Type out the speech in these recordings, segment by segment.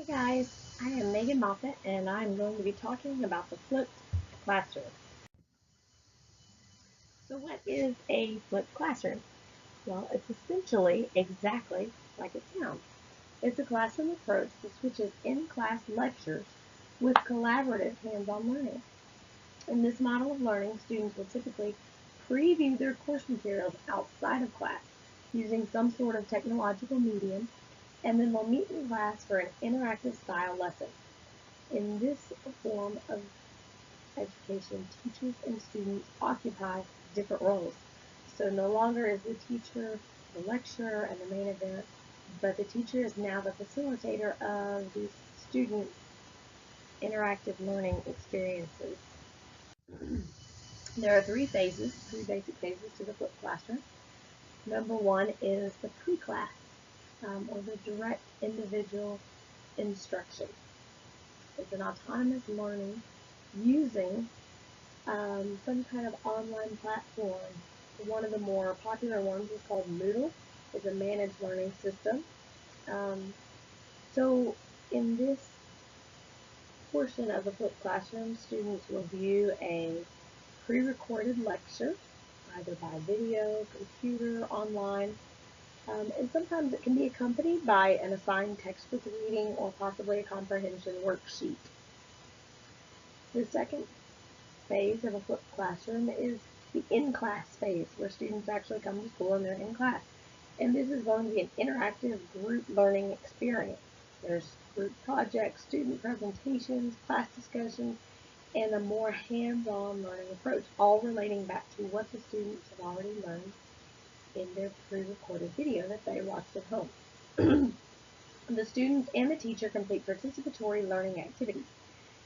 Hey guys, I am Megan Moffett and I'm going to be talking about the flipped classroom. So what is a flipped classroom? Well, it's essentially exactly like it sounds. It's a classroom approach that switches in-class lectures with collaborative hands-on learning. In this model of learning, students will typically preview their course materials outside of class using some sort of technological medium, and then they'll meet in class for an interactive style lesson. In this form of education, teachers and students occupy different roles. So no longer is the teacher the lecturer and the main event, but the teacher is now the facilitator of these student interactive learning experiences. There are three basic phases to the flipped classroom. Number one is the pre-class, or the direct individual instruction. It's an autonomous learning using some kind of online platform. One of the more popular ones is called Moodle. It's a managed learning system. Um, so in this portion of the flipped classroom, students will view a pre-recorded lecture, either by video, computer, online, and sometimes it can be accompanied by an assigned textbook reading or possibly a comprehension worksheet. The second phase of a flipped classroom is the in-class phase, where students actually come to school and they're in class. And this is going to be an interactive group learning experience. There's group projects, student presentations, class discussions, and a more hands-on learning approach, all relating back to what the students have already learned in their pre-recorded video that they watched at home. The students and the teacher complete participatory learning activities.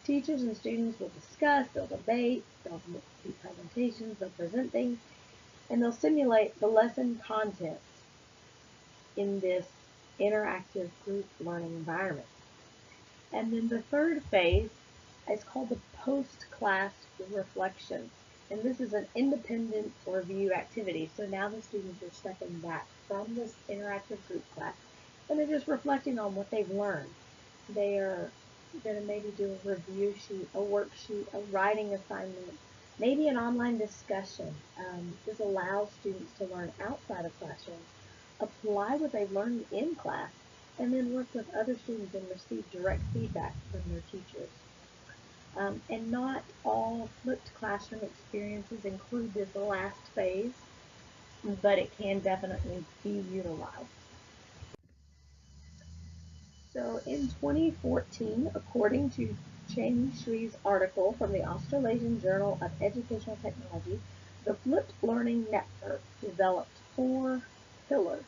Teachers and students will discuss, they'll debate, they'll do presentations, they'll present things, and they'll simulate the lesson content in this interactive group learning environment. And then the third phase is called the post-class reflection. And this is an independent review activity. So now the students are stepping back from this interactive group class and they're just reflecting on what they've learned. They are going to maybe do a review sheet, a worksheet, a writing assignment, maybe an online discussion. This allows students to learn outside of classrooms, apply what they've learned in class, and then work with other students and receive direct feedback from their teachers. And not all flipped classroom experiences include this last phase, but it can definitely be utilized. So in 2014, according to Cheng Shui's article from the Australasian Journal of Educational Technology, the Flipped Learning Network developed four pillars,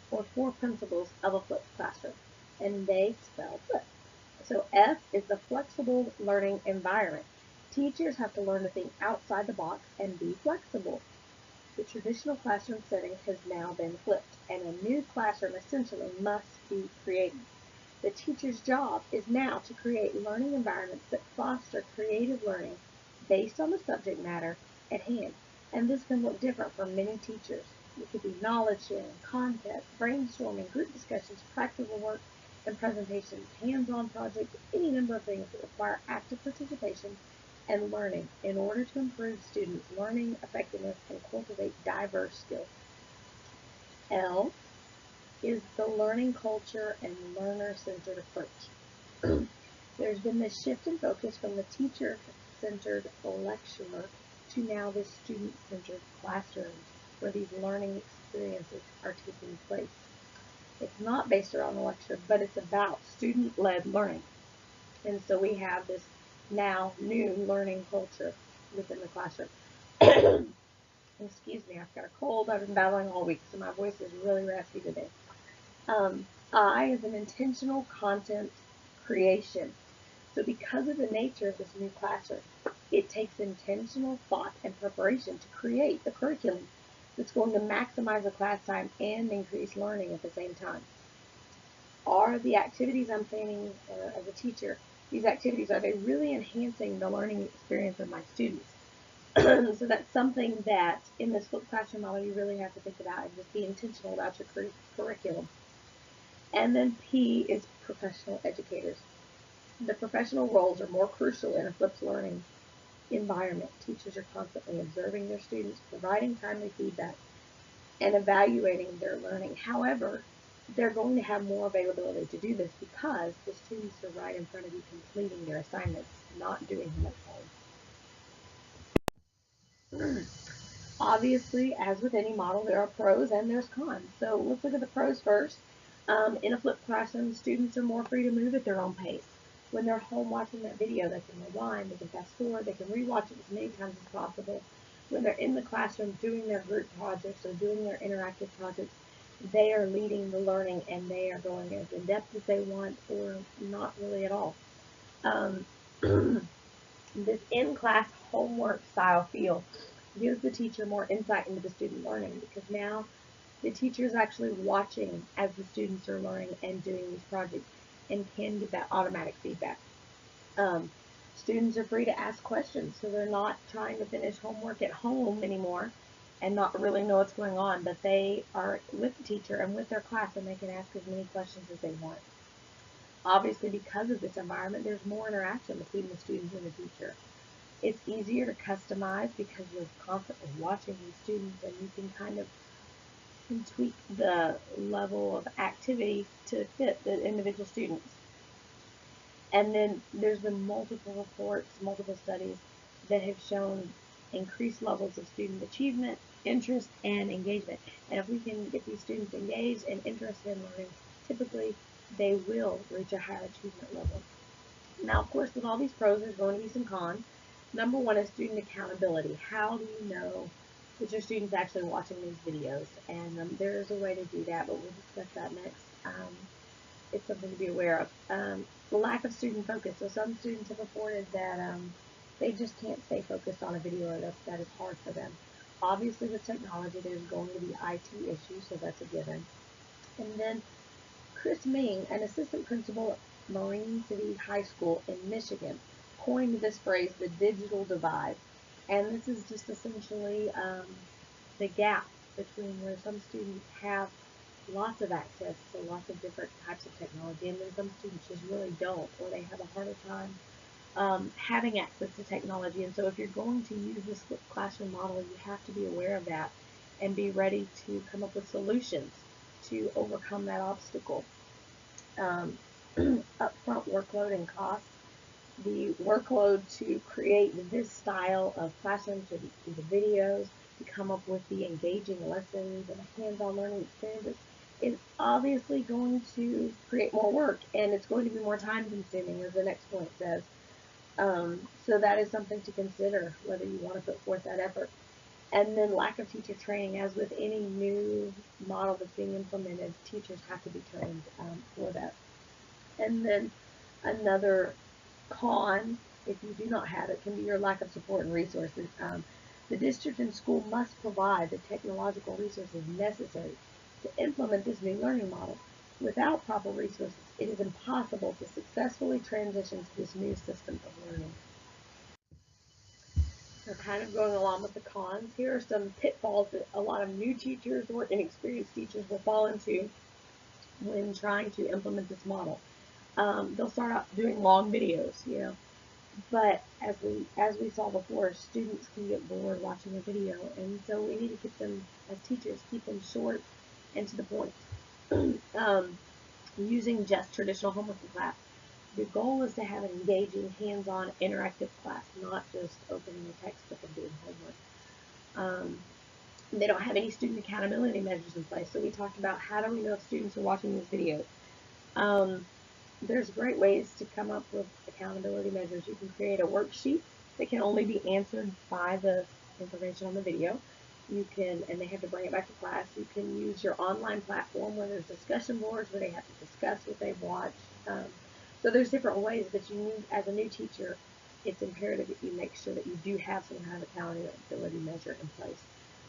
or four principles of a flipped classroom, and they spell flip. So F is the flexible learning environment. Teachers have to learn to think outside the box and be flexible. The traditional classroom setting has now been flipped, and a new classroom essentially must be created. The teacher's job is now to create learning environments that foster creative learning based on the subject matter at hand. And this can look different for many teachers. It could be knowledge sharing, contests, brainstorming, group discussions, practical work, and presentations, hands-on projects, any number of things that require active participation and learning in order to improve students' learning effectiveness and cultivate diverse skills. L is the learning culture and learner-centered approach. There's been this shift in focus from the teacher-centered lecturer to now this student-centered classroom where these learning experiences are taking place. It's not based around the lecture, but it's about student-led learning. And so we have this now new learning culture within the classroom. Excuse me, I've got a cold. I've been battling all week, so my voice is really raspy today. I is an intentional content creation. So because of the nature of this new classroom, it takes intentional thought and preparation to create the curriculum that's going to maximize the class time and increase learning at the same time. Are the activities I'm planning as a teacher, these activities, are they really enhancing the learning experience of my students? So that's something that in this flipped classroom model you really have to think about and just be intentional about your curriculum. And then P is professional educators. The professional roles are more crucial in a flipped learning environment. Teachers are constantly observing their students, providing timely feedback, and evaluating their learning. However, they're going to have more availability to do this because the students are right in front of you completing their assignments, not doing them at home. Obviously, as with any model, there are pros and there's cons. So let's look at the pros first. In a flipped classroom, students are more free to move at their own pace. When they're home watching that video, they can rewind, they can fast forward, they can rewatch it as many times as possible. When they're in the classroom doing their group projects or doing their interactive projects, they are leading the learning and they are going as in depth as they want or not really at all. This in-class homework style feel gives the teacher more insight into the student learning because now the teacher is actually watching as the students are learning and doing these projects and can give that automatic feedback. Students are free to ask questions, so they're not trying to finish homework at home anymore and not really know what's going on, but they are with the teacher and with their class and they can ask as many questions as they want. Obviously, because of this environment, there's more interaction between the students and the teacher. It's easier to customize because you're constantly watching these students and you can kind of tweak the level of activity to fit the individual students. And then there's been multiple reports, multiple studies that have shown increased levels of student achievement, interest, and engagement. And if we can get these students engaged and interested in learning, typically they will reach a higher achievement level. Now, of course, with all these pros, there's going to be some cons. Number one is student accountability. How do you know that your student's actually watching these videos? And there is a way to do that, but we'll discuss that next. It's something to be aware of. The lack of student focus. So some students have reported that they just can't stay focused on a video or that is hard for them. Obviously, with technology, there's going to be IT issues, so that's a given. And then Chris Ming, an assistant principal at Marine City High School in Michigan, coined this phrase, the digital divide. And this is just essentially the gap between where some students have lots of access to lots of different types of technology, and then some students just really don't, or they have a harder time having access to technology. And so if you're going to use this flipped classroom model, you have to be aware of that and be ready to come up with solutions to overcome that obstacle. Upfront workload and cost. The workload to create this style of classroom, to the videos, to come up with the engaging lessons and hands-on learning experiences, is obviously going to create more work, and it's going to be more time consuming, as the next point says. So that is something to consider, whether you want to put forth that effort. And then lack of teacher training. As with any new model that's being implemented, teachers have to be trained for that. And then another con, if you do not have it, can be your lack of support and resources. The district and school must provide the technological resources necessary to implement this new learning model. Without proper resources, it is impossible to successfully transition to this new system of learning. So kind of going along with the cons, here are some pitfalls that a lot of new teachers or inexperienced teachers will fall into when trying to implement this model. They'll start out doing long videos, but as we saw before, students can get bored watching a video, and so we need to keep them, as teachers, keep them short and to the point. Using just traditional homework in class. The goal is to have an engaging, hands-on, interactive class, not just opening a textbook and doing homework. They don't have any student accountability measures in place, so we talked about how do we know if students are watching these videos. There's great ways to come up with accountability measures. You can create a worksheet that can only be answered by the information on the video. You can, and they have to bring it back to class. You can use your online platform where there's discussion boards where they have to discuss what they've watched. So there's different ways that you need, as a new teacher, it's imperative that you make sure that you do have some kind of accountability measure in place.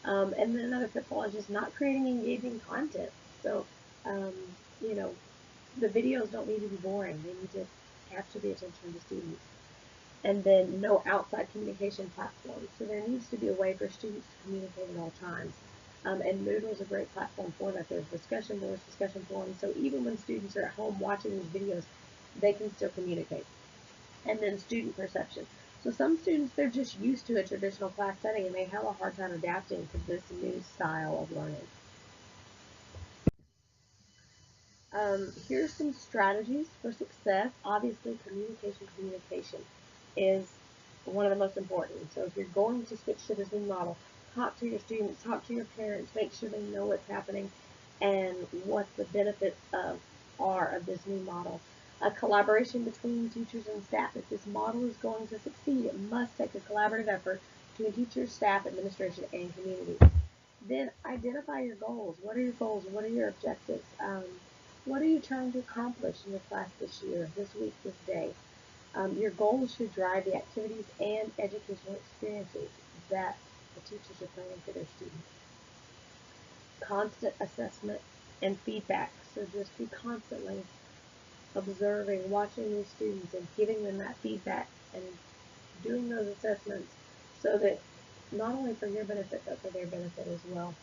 And then another pitfall is just not creating engaging content. So, the videos don't need to be boring. They need to capture the attention of the students. And then no outside communication platforms. So there needs to be a way for students to communicate at all times. And Moodle is a great platform for that. There's discussion boards, discussion forums, so even when students are at home watching these videos, they can still communicate. And then student perception. So some students, they're just used to a traditional class setting and they have a hard time adapting to this new style of learning. Here's some strategies for success. Obviously, communication is one of the most important. So if you're going to switch to this new model, talk to your students, talk to your parents, make sure they know what's happening and what the benefits are of this new model. A collaboration between teachers and staff. If this model is going to succeed, it must take a collaborative effort between teachers, staff, administration, and community. Then identify your goals. What are your goals? What are your objectives? What are you trying to accomplish in your class this year, this week, this day? Your goals should drive the activities and educational experiences that the teachers are planning for their students. Constant assessment and feedback. So just be constantly observing, watching these students and giving them that feedback and doing those assessments so that not only for your benefit but for their benefit as well.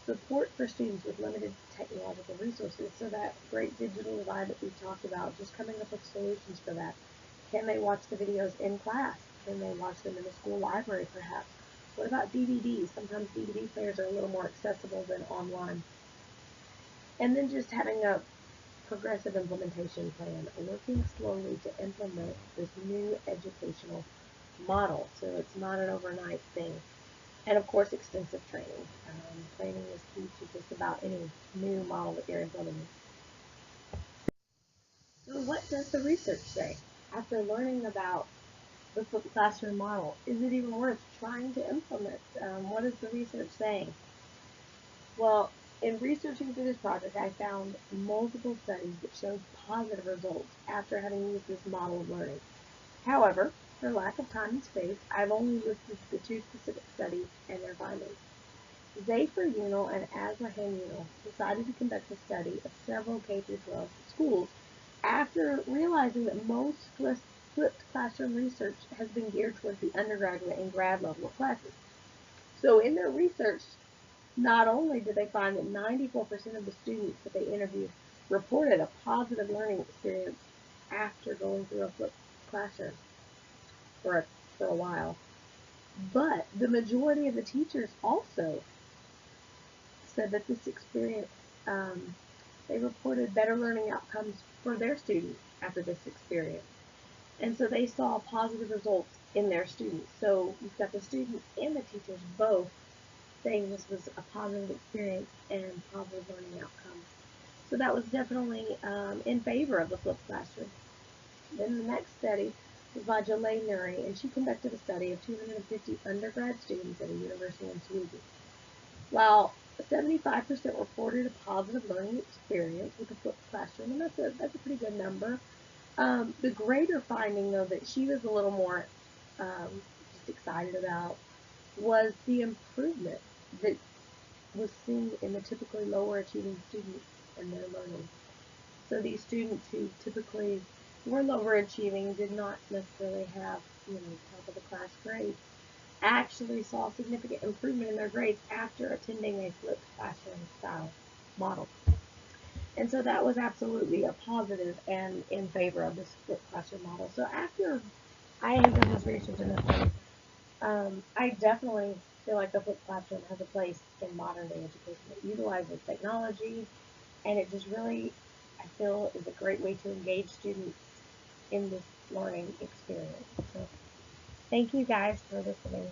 Support for students with limited technological resources, so that great digital divide that we talked about, just coming up with solutions for that. Can they watch the videos in class? Can they watch them in the school library perhaps? What about DVDs? Sometimes DVD players are a little more accessible than online. And then just having a progressive implementation plan, working slowly to implement this new educational model so it's not an overnight thing. And of course, extensive training. Training is key to just about any new model that you're implementing. So what does the research say? After learning about the flipped classroom model, is it even worth trying to implement? What is the research saying? Well, in researching for this project, I found multiple studies that showed positive results after having used this model of learning. However, for lack of time and space, I've only listed the two specific studies and their findings. Zafer Unal and Azrahan Unal decided to conduct a study of several K-12 schools after realizing that most flipped classroom research has been geared towards the undergraduate and grad level of classes. So in their research, not only did they find that 94% of the students that they interviewed reported a positive learning experience after going through a flipped classroom for a while, but the majority of the teachers also said that this experience, they reported better learning outcomes for their students after this experience. And so they saw positive results in their students. So you've got the students and the teachers both saying this was a positive experience and positive learning outcomes. So that was definitely in favor of the flipped classroom. Then the next study was by Jalay Nuri, and she conducted a study of 250 undergrad students at a university in Sweden. While 75% reported a positive learning experience with the flipped classroom, and that's a pretty good number. The greater finding, though, that she was a little more just excited about was the improvement that was seen in the typically lower achieving students and their learning. So these students who typically were lower achieving, did not necessarily have, top of the class grades, actually saw significant improvement in their grades after attending a flipped classroom style model. And so that was absolutely a positive and in favor of this flipped classroom model. So after I have done this research in this study, I definitely feel like the flipped classroom has a place in modern day education. It utilizes technology, and it just really, I feel, is a great way to engage students in this learning experience. So thank you guys for listening.